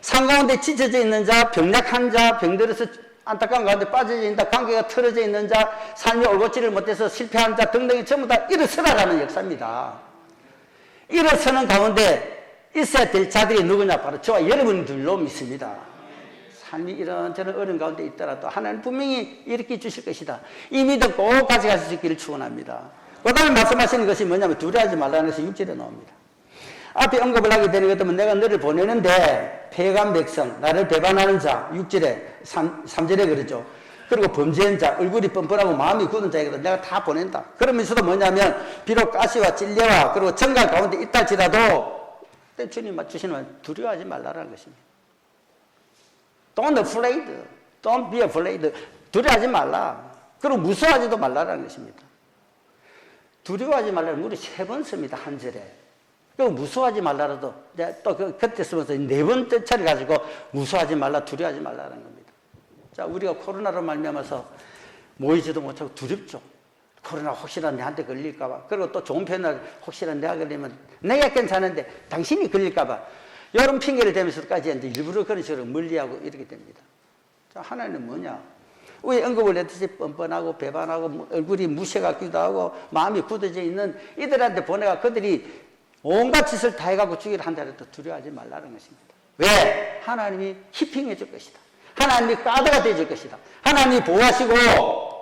산 가운데 지쳐져 있는 자, 병약한 자, 병들어서 안타까운 가운데 빠져져 있는 자, 관계가 틀어져 있는 자, 삶이 올곧지를 못해서 실패한 자 등등이 전부 다 일어서라라는 역사입니다. 일어서는 가운데 있어야 될 자들이 누구냐? 바로 저와 여러분들로 믿습니다. 삶이 이런저런 어려운 가운데 있더라도 하나님 분명히 일으켜 주실 것이다. 이 믿음 꼭 가져갈 수 있기를 축원합니다. 그 다음에 말씀하시는 것이 뭐냐면 두려워하지 말라는 것이 6절에 나옵니다. 앞에 언급을 하게 되는 것 같으면 내가 너를 보내는데 패간 백성, 나를 배반하는 자, 6절에 3절에 그러죠. 그리고 범죄한 자, 얼굴이 뻔뻔하고 마음이 굳은 자에게도 내가 다 보낸다. 그러면서도 뭐냐면 비록 가시와 찔레와 그리고 정갈 가운데 있다 할지라도 주님 주시는 두려워하지 말라라는 것입니다. Don't afraid. Don't be afraid. 두려워하지 말라. 그리고 무서워하지도 말라라는 것입니다. 두려워하지 말라는 우리 3번 씁니다. 한 절에. 그리고 무서워하지 말라라도 또 그때 쓰면서 4번째 차례 가지고 무서워하지 말라, 두려워하지 말라는 겁니다. 자, 우리가 코로나로 말미암아서 모이지도 못하고 두렵죠. 코로나 혹시나 내한테 걸릴까봐. 그리고 또 좋은 편을 혹시나 내가 걸리면 내가 괜찮은데 당신이 걸릴까봐. 이런 핑계를 대면서까지 이제 일부러 그런 식으로 멀리하고 이렇게 됩니다. 자, 하나님은 뭐냐? 왜 언급을 했듯이 뻔뻔하고 배반하고 얼굴이 무쇠 같기도 하고 마음이 굳어져 있는 이들한테 보내가 그들이 온갖 짓을 다 해가고 죽이려 한다라도 두려워하지 말라는 것입니다. 왜? 하나님이 히핑해 줄 것이다. 하나님이 가드가 돼 줄 것이다. 하나님이 보호하시고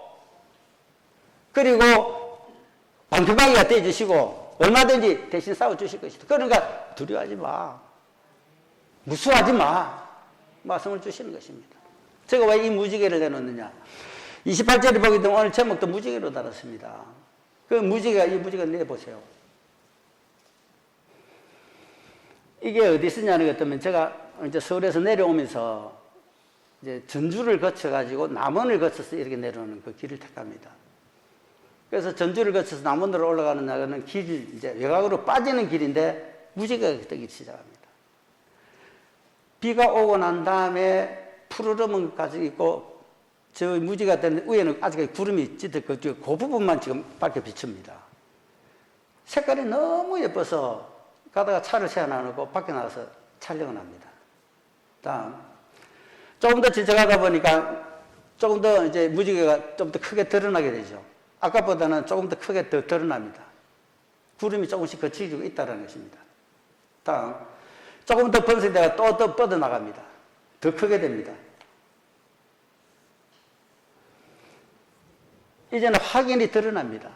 그리고 방패막이가 돼 주시고 얼마든지 대신 싸워 주실 것이다. 그러니까 두려워하지 마. 무수하지 마. 말씀을 주시는 것입니다. 제가 왜 이 무지개를 내놓느냐. 28절에 보게 되면 오늘 제목도 무지개로 달았습니다. 그 무지개가, 이 무지개 내보세요. 이게 어디 쓰냐는 것 때문에 제가 이제 서울에서 내려오면서 이제 전주를 거쳐가지고 남원을 거쳐서 이렇게 내려오는 그 길을 택합니다. 그래서 전주를 거쳐서 남원으로 올라가는 날은 길, 이제 외곽으로 빠지는 길인데 무지개가 뜨기 시작합니다. 비가 오고 난 다음에 푸르름은 가지고 있고 저 무지개가 뜨는 위에는 아직 구름이 짙어 그 부분만 지금 밝게 비춥니다. 색깔이 너무 예뻐서 가다가 차를 세워놔놓고 밖에 나가서 촬영을 합니다. 다음 조금 더 지쳐가다 보니까 조금 더 이제 무지개가 좀 더 크게 드러나게 되죠. 아까보다는 조금 더 크게 더 드러납니다. 구름이 조금씩 거치고 있다는 것입니다. 다음 조금 더 번성되가 또 더 뻗어나갑니다. 더 크게 됩니다. 이제는 확연히 드러납니다.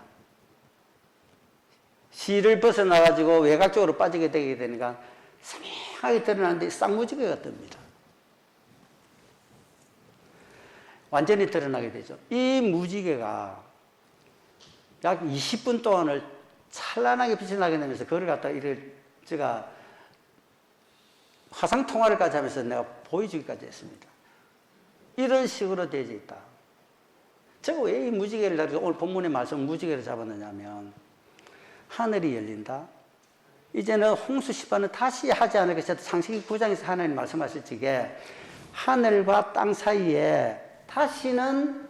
실을 벗어나가지고 외곽 쪽으로 빠지게 되게 되니까 선명하게 드러나는데 쌍무지개가 뜹니다. 완전히 드러나게 되죠. 이 무지개가 약 20분 동안을 찬란하게 빛이 나게 되면서 그걸 갖다가 제가 화상 통화를까지 하면서 내가 보여주기까지 했습니다. 이런 식으로 되어 있다. 제가 왜 이 무지개를 잡아서 오늘 본문의 말씀 무지개를 잡았느냐면 하늘이 열린다. 이제는 홍수 심판은 다시 하지 않을 것이다. 창세기 9장에서 하나님 말씀하실 적에 하늘과 땅 사이에 다시는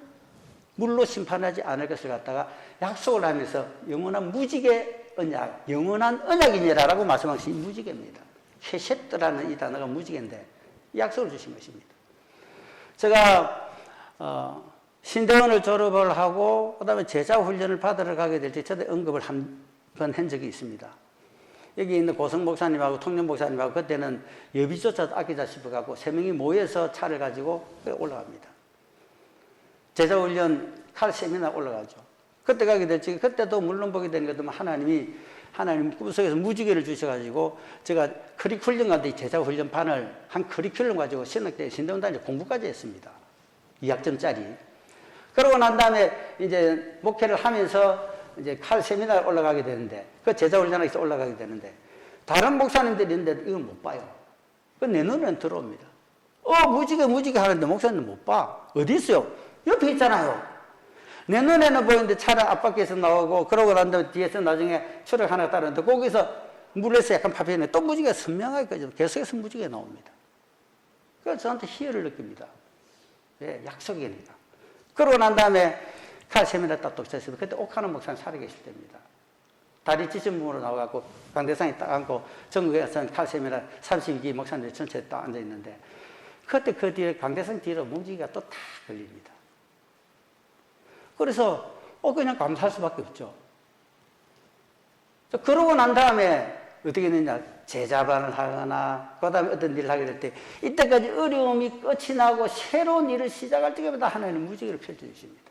물로 심판하지 않을 것을 갖다가 약속을 하면서 영원한 무지개 언약, 영원한 언약이니라라고 말씀하신 무지개입니다. 케셋라는 이 단어가 무지개인데 약속을 주신 것입니다. 제가 신대원을 졸업을 하고 그다음에 제자 훈련을 받으러 가게 될 때 저도 언급을 한 번 한 적이 있습니다. 여기 있는 고성 목사님하고 통영 목사님하고 그때는 여비조차도 아끼자 싶어갖고 3명이 모여서 차를 가지고 올라갑니다. 제자 훈련 칼 세미나 올라가죠. 그때 가게 될 때 그때도 물론 보게 되는 것도 하나님 꿈속에서 무지개를 주셔가지고 제가 커리큘럼 같은 제자 훈련반을 한 커리큘럼 가지고 신학대 신대원단에 공부까지 했습니다. 2학점짜리. 그러고 난 다음에 이제 목회를 하면서 이제 칼 세미나에 올라가게 되는데 그 제자 훈련학에서 올라가게 되는데 다른 목사님들이 있는데 이걸 못 봐요. 그 내 눈에는 들어옵니다. 무지개 하는데 목사님 못 봐. 어디 있어요? 옆에 있잖아요. 내 눈에는 보이는데 차를 앞바퀴에서 나오고 그러고 난 다음에 뒤에서 나중에 초록 하나 따르는데 거기서 물에서 약간 파편에 또 무지개가 선명하게 계속해서 무지개가 나옵니다. 그래서 저한테 희열을 느낍니다. 예, 약속이니까. 그러고 난 다음에 칼 세미나 딱 독쳤습니다. 그때 옥하는 목사님 살아계실 때입니다. 다리 찢은 몸으로 나와갖고 강대상에 딱 앉고 전국에서는 칼 세미나 32기 목사님들 전체에 딱 앉아있는데 그때 그 뒤에 강대상 뒤로 무지개가 또 다 걸립니다. 그래서 그냥 감사할 수밖에 없죠. 그러고 난 다음에 어떻게 되냐 제자반을 하거나 그 다음에 어떤 일을 하게 될 때 이때까지 어려움이 끝이 나고 새로운 일을 시작할 때마다 하나님은 무지개를 펼쳐주십니다.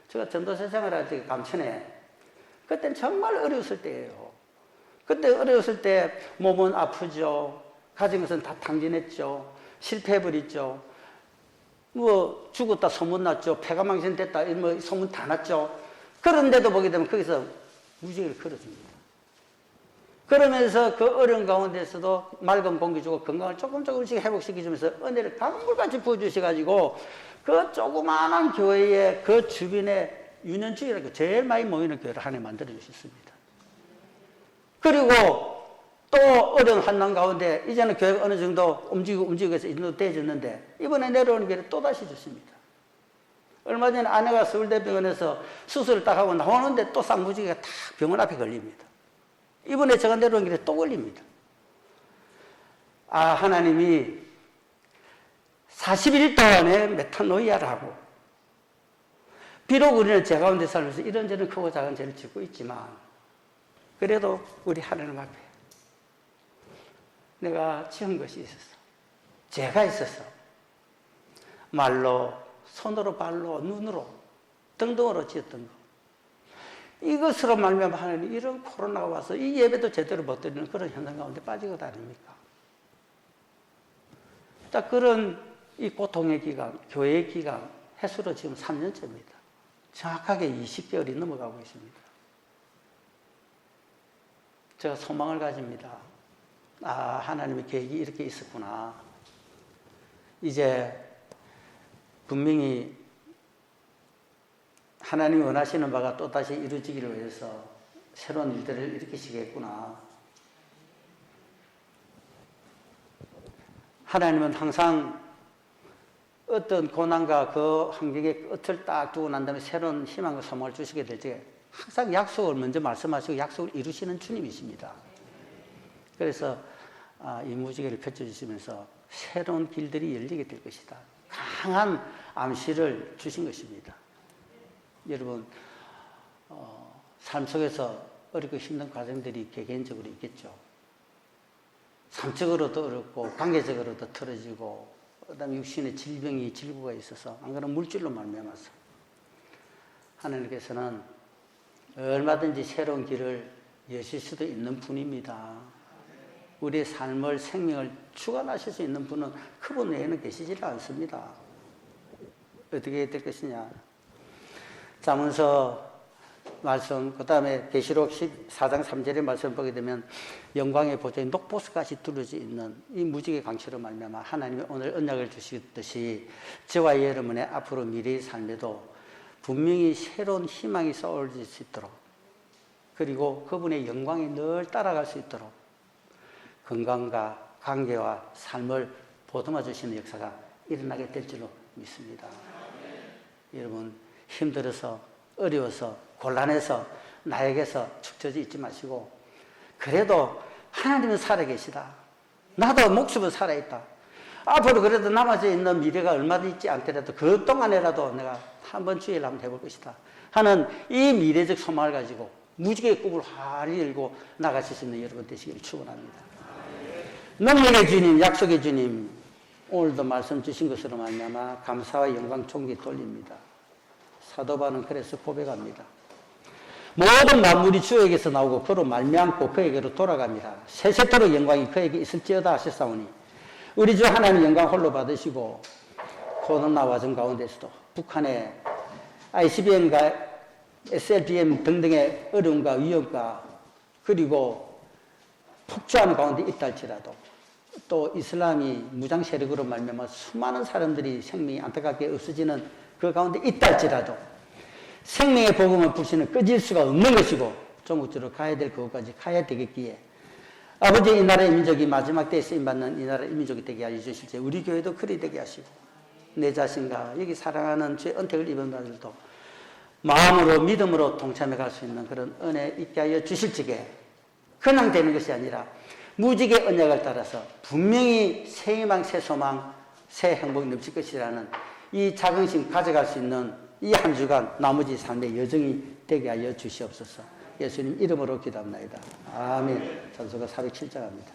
제가 전도사 생활할 때 감천에 그때는 정말 어려웠을 때예요. 그때 어려웠을 때 몸은 아프죠. 가진 것은 다 탕진했죠. 실패해버렸죠. 뭐 죽었다 소문났죠. 폐가 망신됐다 뭐 소문 다 났죠. 그런데도 보게 되면 거기서 무지개를 걸어줍니다. 그러면서 그 어려운 가운데서도 맑은 공기 주고 건강을 조금씩 회복시켜주면서 은혜를 강물같이 부어주셔가지고 그 조그마한 교회의 그 주변에 유년주의라고 제일 많이 모이는 교회를 하나 만들어주셨습니다. 그리고 또 어려운 환난 가운데 이제는 교회가 어느 정도 움직이고 해서 이 정도 되어졌는데 이번에 내려오는 길에 또다시 좋습니다. 얼마 전에 아내가 서울대병원에서 수술을 딱 하고 나오는데 또 쌍무지개가 탁 병원 앞에 걸립니다. 이번에 제가 내려온 길에 또 걸립니다. 아, 하나님이 41일 동안에 메타노이아를 하고, 비록 우리는 죄 가운데 살면서 이런저런 크고 작은 죄를 짓고 있지만, 그래도 우리 하나님 앞에 내가 지은 것이 있었어. 죄가 있었어. 말로, 손으로, 발로, 눈으로, 등등으로 지었던 거. 이것으로 말미암아 하나님 이런 코로나가 와서 이 예배도 제대로 못 드리는 그런 현상 가운데 빠지고 다닙니까? 자, 그런 이 고통의 기간, 교회의 기간, 해수로 지금 3년째입니다. 정확하게 20개월이 넘어가고 있습니다. 제가 소망을 가집니다. 아, 하나님의 계획이 이렇게 있었구나. 이제 분명히 하나님이 원하시는 바가 또다시 이루어지기를 위해서 새로운 일들을 일으키시겠구나. 하나님은 항상 어떤 고난과 그 환경의 끝을 딱 두고 난 다음에 새로운 희망과 소망을 주시게 될 때 항상 약속을 먼저 말씀하시고 약속을 이루시는 주님이십니다. 그래서 이 무지개를 펼쳐주시면서 새로운 길들이 열리게 될 것이다. 강한 암시를 주신 것입니다. 여러분, 삶 속에서 어렵고 힘든 과정들이 개개인적으로 있겠죠. 삶적으로도 어렵고 관계적으로도 틀어지고 그다음에 육신의 질병이 질구가 있어서 안 그러면 물질로 말미암아서 하나님께서는 얼마든지 새로운 길을 여실 수도 있는 분입니다. 우리의 삶을 생명을 주관하실 수 있는 분은 그분 외에는 계시질 않습니다. 어떻게 될 것이냐. 잠언서 말씀, 그 다음에 계시록 14장 3절의 말씀을 보게 되면 영광의 보좌에 녹보스같이 두려져 있는 이 무지개 강체로 말미암아 하나님이 오늘 언약을 주시듯이 저와 여러분의 앞으로 미래의 삶에도 분명히 새로운 희망이 쏘아올릴 수 있도록, 그리고 그분의 영광이 늘 따라갈 수 있도록 건강과 관계와 삶을 보듬어 주시는 역사가 일어나게 될 줄로 믿습니다. 여러분, 힘들어서 어려워서 곤란해서 나에게서 축처져 있지 마시고, 그래도 하나님은 살아계시다. 나도 목숨은 살아있다. 앞으로 그래도 남아져 있는 미래가 얼마나 있지 않더라도 그 동안에라도 내가 한번 주의를 한번 해볼 것이다 하는 이 미래적 소망을 가지고 무지개의 꿈을 활이 열고 나가실 수 있는 여러분 되시기를 축원합니다. 능력의 주님, 약속의 주님, 오늘도 말씀 주신 것으로 말미암아 감사와 영광 존귀 돌립니다. 사도 바울은 그래서 고백합니다. 모든 만물이 주에게서 나오고 그로 말미암고 그에게로 돌아갑니다. 세세토록 영광이 그에게 있을지어다 하셨사오니 우리 주 하나님 영광 홀로 받으시고 코로나 와중 가운데서도 북한의 ICBM과 SLBM 등등의 어려움과 위험과 그리고 폭주하는 가운데 있다 할지라도 또 이슬람이 무장 세력으로 말미암아 수많은 사람들이 생명이 안타깝게 없어지는 그 가운데 있다 할지라도 생명의 복음을 불씨는 꺼질 수가 없는 것이고 종국적으로 가야 될 그것까지 가야 되겠기에 아버지 이 나라의 민족이 마지막 때에 쓰임받는 이 나라의 민족이 되게 하여 주실 때 우리 교회도 그리 되게 하시고 내 자신과 여기 사랑하는 주의 은택을 입은 자들도 마음으로 믿음으로 동참해 갈 수 있는 그런 은혜 있게 하여 주실 적에 그냥 되는 것이 아니라 무지개 언약을 따라서 분명히 새 희망, 새 소망, 새 행복이 넘칠 것이라는 이 자긍심 가져갈 수 있는 이 한 주간 나머지 삶의 여정이 되게 하여 주시옵소서. 예수님 이름으로 기도합니다. 아멘. 찬송가 407장 합니다.